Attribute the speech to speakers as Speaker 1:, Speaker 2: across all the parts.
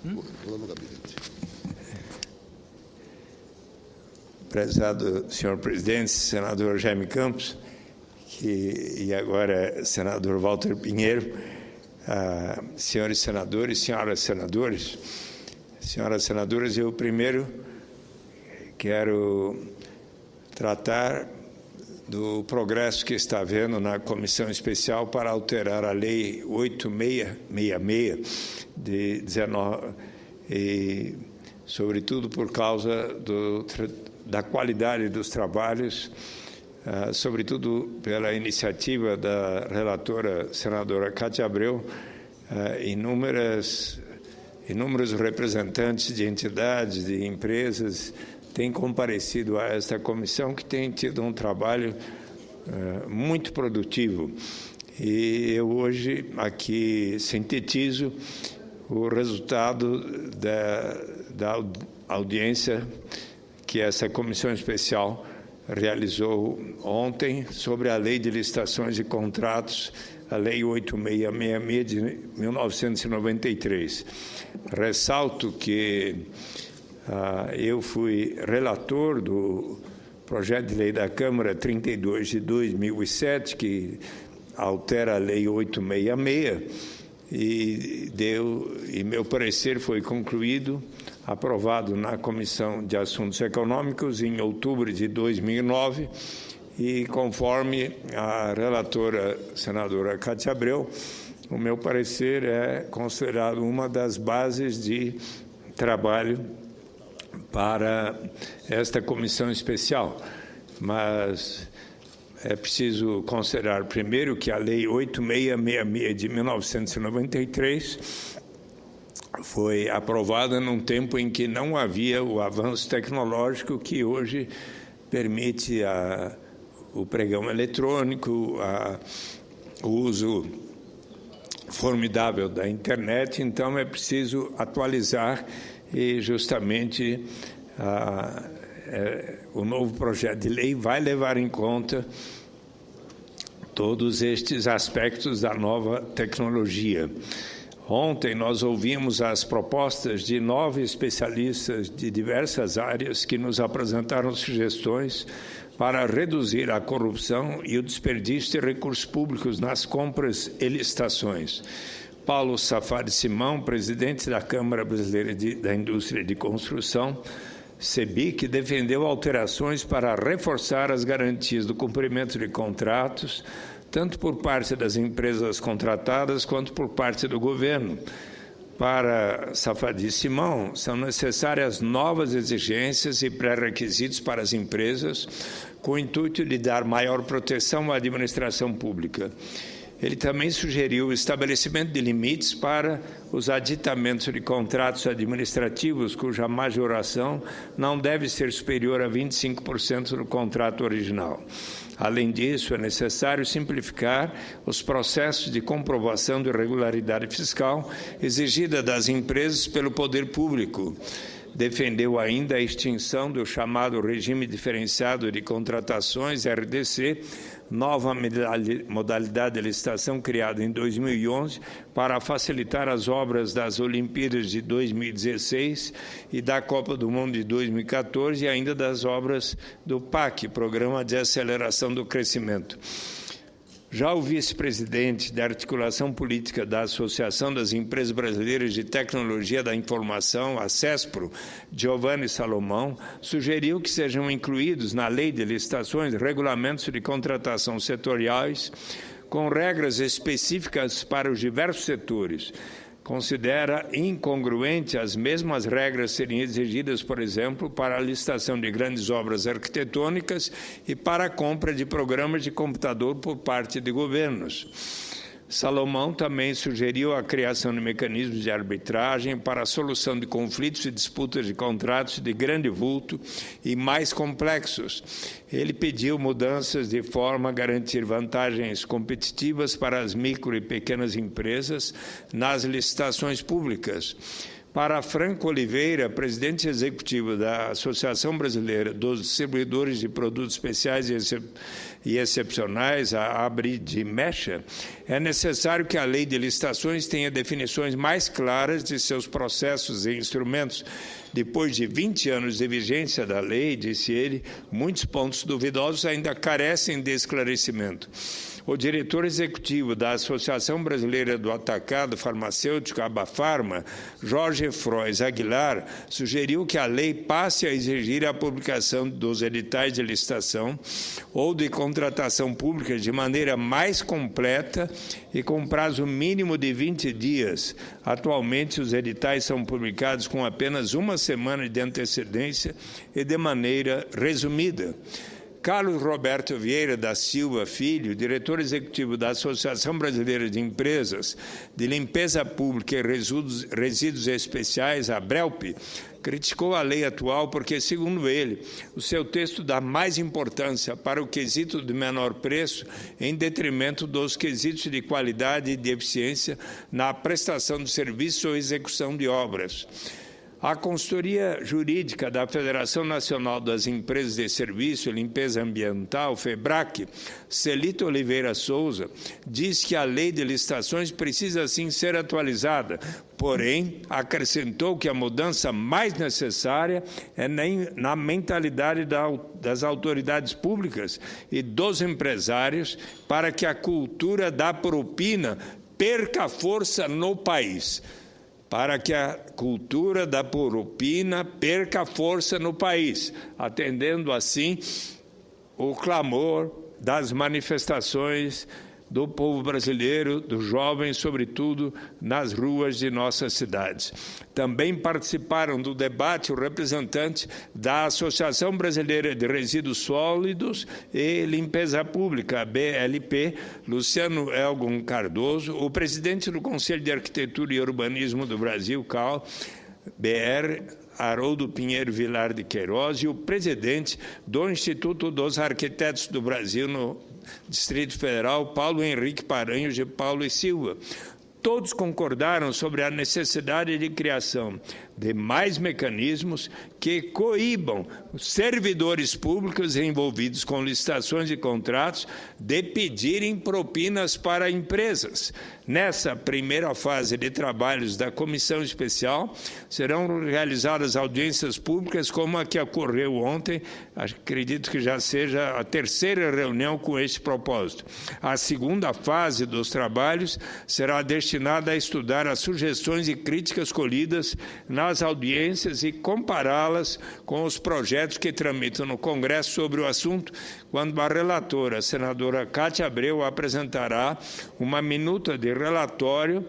Speaker 1: Vou no gabinete.
Speaker 2: Prezado senhor presidente, senador Jaime Campos, e agora senador Walter Pinheiro, senhores senadores, senhoras senadoras, eu primeiro quero tratar do progresso que está havendo na Comissão Especial para alterar a Lei 8666 de 19, e, sobretudo por causa da qualidade dos trabalhos, sobretudo pela iniciativa da relatora senadora Cátia Abreu, inúmeros representantes de entidades, de empresas, têm comparecido a esta comissão, que tem tido um trabalho muito produtivo. E eu hoje aqui sintetizo o resultado da audiência que essa comissão especial realizou ontem sobre a Lei de Licitações e Contratos, a Lei 8666 de 1993. Ressalto que eu fui relator do projeto de lei da Câmara 32 de 2007, que altera a Lei 866, e meu parecer foi concluído, aprovado na Comissão de Assuntos Econômicos em outubro de 2009, e conforme a relatora senadora Cátia Abreu, o meu parecer é considerado uma das bases de trabalho para esta comissão especial. Mas é preciso considerar primeiro que a Lei 8666 de 1993 foi aprovada num tempo em que não havia o avanço tecnológico que hoje permite o pregão eletrônico, o uso formidável da internet. Então é preciso atualizar, e justamente o novo projeto de lei vai levar em conta todos estes aspectos da nova tecnologia. Ontem nós ouvimos as propostas de 9 especialistas de diversas áreas que nos apresentaram sugestões para reduzir a corrupção e o desperdício de recursos públicos nas compras e licitações. Paulo Safadi Simão, presidente da Câmara Brasileira da Indústria de Construção, CEBIC, defendeu alterações para reforçar as garantias do cumprimento de contratos, tanto por parte das empresas contratadas quanto por parte do governo. Para Safadi Simão, são necessárias novas exigências e pré-requisitos para as empresas, com o intuito de dar maior proteção à administração pública. Ele também sugeriu o estabelecimento de limites para os aditamentos de contratos administrativos, cuja majoração não deve ser superior a 25% do contrato original. Além disso, é necessário simplificar os processos de comprovação de regularidade fiscal exigida das empresas pelo poder público. Defendeu ainda a extinção do chamado regime diferenciado de contratações, RDC, nova modalidade de licitação criada em 2011 para facilitar as obras das Olimpíadas de 2016 e da Copa do Mundo de 2014 e ainda das obras do PAC, Programa de Aceleração do Crescimento. Já o vice-presidente da Articulação Política da Associação das Empresas Brasileiras de Tecnologia da Informação, a CESPRO, Giovanni Salomão, sugeriu que sejam incluídos na Lei de Licitações regulamentos de contratação setoriais com regras específicas para os diversos setores. Considera incongruente as mesmas regras serem exigidas, por exemplo, para a licitação de grandes obras arquitetônicas e para a compra de programas de computador por parte de governos. Salomão também sugeriu a criação de mecanismos de arbitragem para a solução de conflitos e disputas de contratos de grande vulto e mais complexos. Ele pediu mudanças de forma a garantir vantagens competitivas para as micro e pequenas empresas nas licitações públicas. Para Franco Oliveira, presidente executivo da Associação Brasileira dos Distribuidores de Produtos Especiais e Excepcionais, a ABRIDMECHA, é necessário que a Lei de Licitações tenha definições mais claras de seus processos e instrumentos. Depois de 20 anos de vigência da lei, disse ele, muitos pontos duvidosos ainda carecem de esclarecimento. O diretor executivo da Associação Brasileira do Atacado Farmacêutico, Abafarma, Jorge Frois Aguilar, sugeriu que a lei passe a exigir a publicação dos editais de licitação ou de contratação pública de maneira mais completa e com prazo mínimo de 20 dias. Atualmente, os editais são publicados com apenas uma semana de antecedência e de maneira resumida. Carlos Roberto Vieira da Silva Filho, diretor executivo da Associação Brasileira de Empresas de Limpeza Pública e Resíduos Especiais, a ABRELP, criticou a lei atual porque, segundo ele, o seu texto dá mais importância para o quesito de menor preço em detrimento dos quesitos de qualidade e de eficiência na prestação de serviços ou execução de obras. A consultoria jurídica da Federação Nacional das Empresas de Serviço e Limpeza Ambiental, FEBRAC, Celito Oliveira Souza, diz que a lei de licitações precisa sim ser atualizada, porém, acrescentou que a mudança mais necessária é na mentalidade das autoridades públicas e dos empresários para que a cultura da propina perca força no país. Para que a cultura da propina perca força no país, atendendo assim o clamor das manifestações do povo brasileiro, dos jovens, sobretudo nas ruas de nossas cidades. Também participaram do debate o representante da Associação Brasileira de Resíduos Sólidos e Limpeza Pública, a BLP, Luciano Elgon Cardoso, o presidente do Conselho de Arquitetura e Urbanismo do Brasil, CAL, BR, Haroldo Pinheiro Vilar de Queiroz, e o presidente do Instituto dos Arquitetos do Brasil no Distrito Federal, Paulo Henrique Paranhos de Paulo e Silva. Todos concordaram sobre a necessidade de criação de mais mecanismos que coíbam os servidores públicos envolvidos com licitações e contratos de pedirem propinas para empresas. Nessa primeira fase de trabalhos da Comissão Especial, serão realizadas audiências públicas como a que ocorreu ontem, acredito que já seja a terceira reunião com esse propósito. A segunda fase dos trabalhos será destinada a estudar as sugestões e críticas colhidas nas audiências e compará-las com os projetos que tramitam no Congresso sobre o assunto, quando a relatora, a senadora Cátia Abreu, apresentará uma minuta de relatório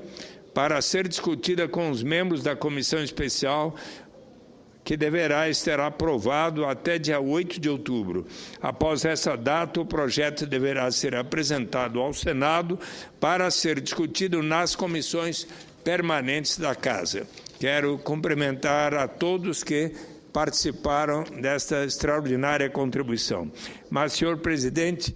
Speaker 2: para ser discutida com os membros da Comissão Especial, que deverá estar aprovado até dia 8 de outubro. Após essa data, o projeto deverá ser apresentado ao Senado para ser discutido nas comissões permanentes da Casa. Quero cumprimentar a todos que participaram desta extraordinária contribuição. Mas, senhor presidente,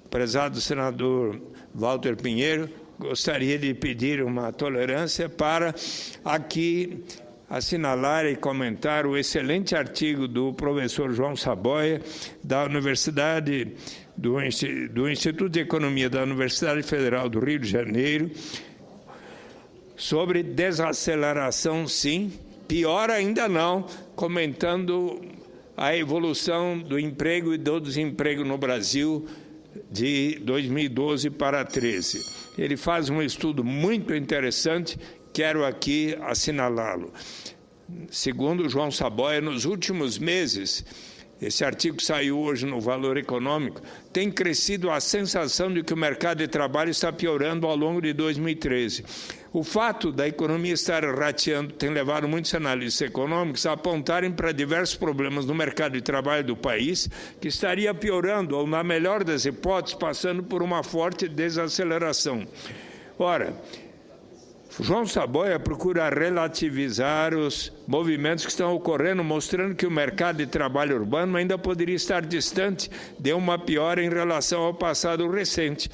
Speaker 2: prezado senador Walter Pinheiro, gostaria de pedir uma tolerância para aqui assinalar e comentar o excelente artigo do professor João Saboia, da Universidade, do Instituto de Economia da Universidade Federal do Rio de Janeiro, sobre desaceleração, sim, pior ainda não, comentando a evolução do emprego e do desemprego no Brasil de 2012 para 2013. Ele faz um estudo muito interessante, quero aqui assinalá-lo. Segundo João Saboia, nos últimos meses, esse artigo saiu hoje no Valor Econômico, tem crescido a sensação de que o mercado de trabalho está piorando ao longo de 2013. O fato da economia estar rateando tem levado muitos analistas econômicos a apontarem para diversos problemas no mercado de trabalho do país, que estaria piorando, ou, na melhor das hipóteses, passando por uma forte desaceleração. Ora, João Saboia procura relativizar os movimentos que estão ocorrendo, mostrando que o mercado de trabalho urbano ainda poderia estar distante de uma piora em relação ao passado recente.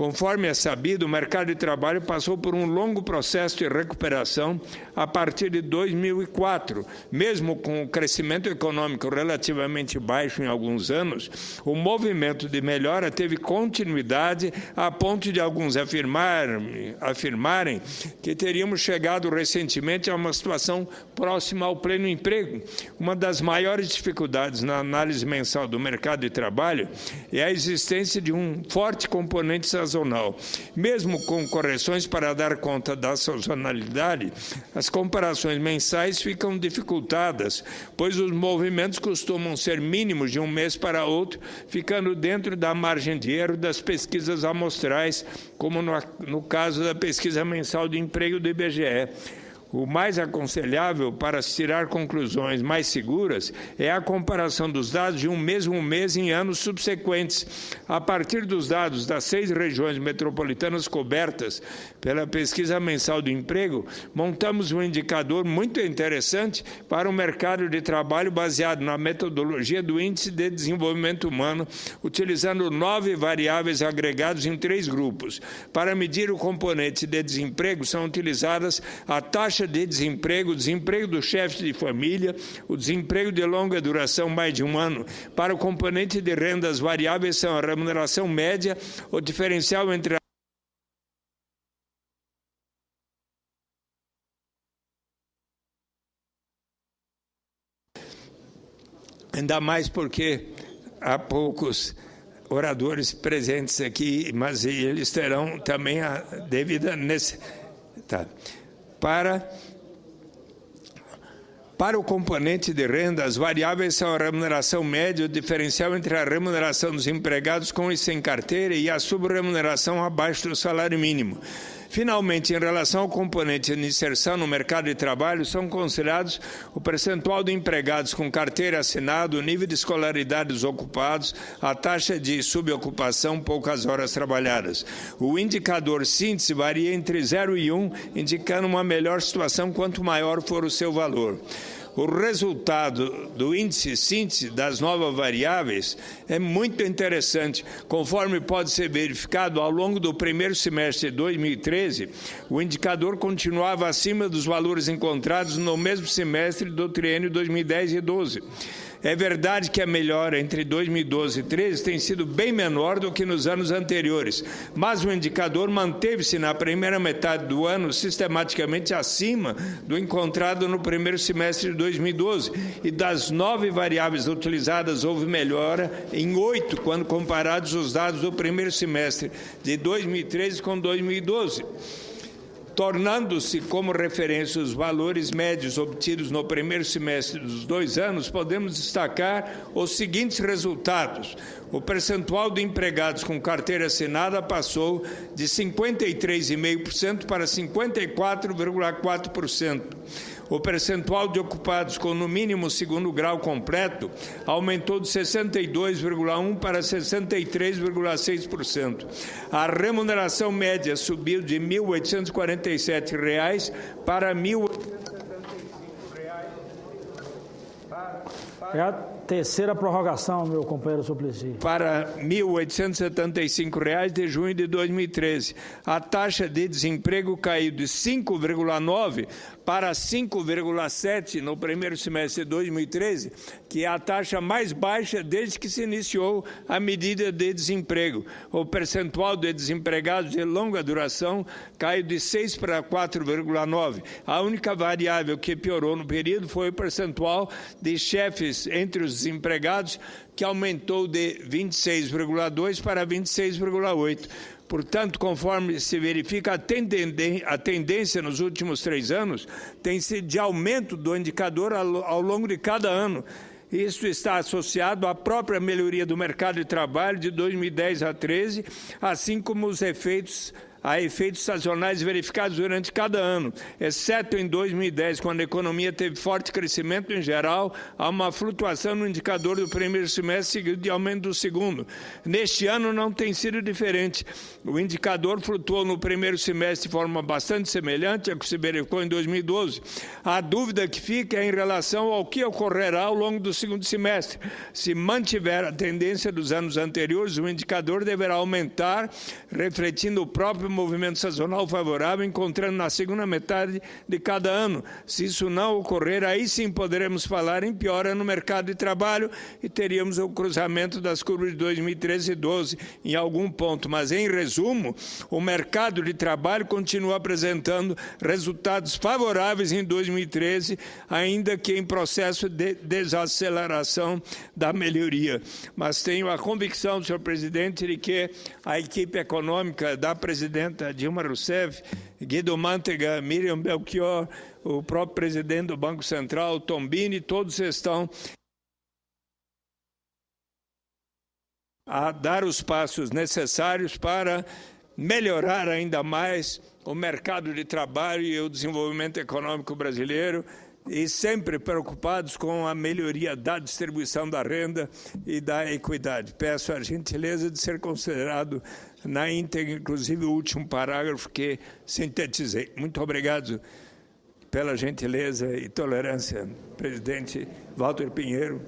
Speaker 2: Conforme é sabido, o mercado de trabalho passou por um longo processo de recuperação a partir de 2004. Mesmo com o crescimento econômico relativamente baixo em alguns anos, o movimento de melhora teve continuidade a ponto de alguns afirmarem que teríamos chegado recentemente a uma situação próxima ao pleno emprego. Uma das maiores dificuldades na análise mensal do mercado de trabalho é a existência de um forte componente sazonal. Mesmo com correções para dar conta da sazonalidade, as comparações mensais ficam dificultadas, pois os movimentos costumam ser mínimos de um mês para outro, ficando dentro da margem de erro das pesquisas amostrais, como no caso da pesquisa mensal de emprego do IBGE. O mais aconselhável para se tirar conclusões mais seguras é a comparação dos dados de um mesmo mês em anos subsequentes. A partir dos dados das 6 regiões metropolitanas cobertas pela pesquisa mensal do emprego, montamos um indicador muito interessante para o mercado de trabalho baseado na metodologia do Índice de Desenvolvimento Humano, utilizando 9 variáveis agregados em 3 grupos. Para medir o componente de desemprego, são utilizadas a taxa de desemprego, o desemprego do chefe de família, o desemprego de longa duração, mais de um ano. Para o componente de renda, as variáveis são a remuneração média, o diferencial entre ainda mais porque há poucos oradores presentes aqui, mas eles terão também a devida necessidade. Tá. Para o componente de renda, as variáveis são a remuneração média, o diferencial entre a remuneração dos empregados com e sem carteira e a subremuneração abaixo do salário mínimo. Finalmente, em relação ao componente de inserção no mercado de trabalho, são considerados o percentual de empregados com carteira assinada, o nível de escolaridade dos ocupados, a taxa de subocupação, poucas horas trabalhadas. O indicador síntese varia entre 0 e 1, indicando uma melhor situação quanto maior for o seu valor. O resultado do índice síntese das novas variáveis é muito interessante. Conforme pode ser verificado, ao longo do primeiro semestre de 2013, o indicador continuava acima dos valores encontrados no mesmo semestre do triênio 2010 e 12. É verdade que a melhora entre 2012 e 2013 tem sido bem menor do que nos anos anteriores, mas o indicador manteve-se na primeira metade do ano sistematicamente acima do encontrado no primeiro semestre de 2012, e das 9 variáveis utilizadas houve melhora em 8 quando comparados os dados do primeiro semestre de 2013 com 2012. Tornando-se como referência os valores médios obtidos no primeiro semestre dos 2 anos, podemos destacar os seguintes resultados. O percentual de empregados com carteira assinada passou de 53,5% para 54,4%. O percentual de ocupados com no mínimo segundo grau completo aumentou de 62,1% para 63,6%. A remuneração média subiu de R$ 1.847 para R$ 1.875.
Speaker 1: É a terceira prorrogação, meu companheiro Suplicy.
Speaker 2: Para R$ 1.875 de junho de 2013. A taxa de desemprego caiu de 5,9% para 5,7% no primeiro semestre de 2013, que é a taxa mais baixa desde que se iniciou a medida de desemprego. O percentual de desempregados de longa duração caiu de 6% para 4,9%. A única variável que piorou no período foi o percentual de chefes entre os desempregados, que aumentou de 26,2% para 26,8%. Portanto, conforme se verifica, a tendência nos últimos 3 anos tem sido de aumento do indicador ao longo de cada ano. Isso está associado à própria melhoria do mercado de trabalho de 2010 a 2013, assim como os efeitos a efeitos sazonais verificados durante cada ano, exceto em 2010, quando a economia teve forte crescimento em geral, há uma flutuação no indicador do primeiro semestre seguido de aumento do segundo. Neste ano não tem sido diferente. O indicador flutuou no primeiro semestre de forma bastante semelhante ao que se verificou em 2012. A dúvida que fica é em relação ao que ocorrerá ao longo do segundo semestre. Se mantiver a tendência dos anos anteriores, o indicador deverá aumentar, refletindo o próprio movimento sazonal favorável, encontrando na segunda metade de cada ano. Se isso não ocorrer, aí sim poderemos falar em piora no mercado de trabalho e teríamos o cruzamento das curvas de 2013 e 2012 em algum ponto. Mas, em resumo, o mercado de trabalho continua apresentando resultados favoráveis em 2013, ainda que em processo de desaceleração da melhoria. Mas tenho a convicção, senhor presidente, de que a equipe econômica da presidenta Dilma Rousseff, Guido Mantega, Miriam Belchior, o próprio presidente do Banco Central, Tombini, todos estão a dar os passos necessários para melhorar ainda mais o mercado de trabalho e o desenvolvimento econômico brasileiro, e sempre preocupados com a melhoria da distribuição da renda e da equidade. Peço a gentileza de ser considerado na íntegra, inclusive o último parágrafo que sintetizei. Muito obrigado pela gentileza e tolerância, presidente Walter Pinheiro.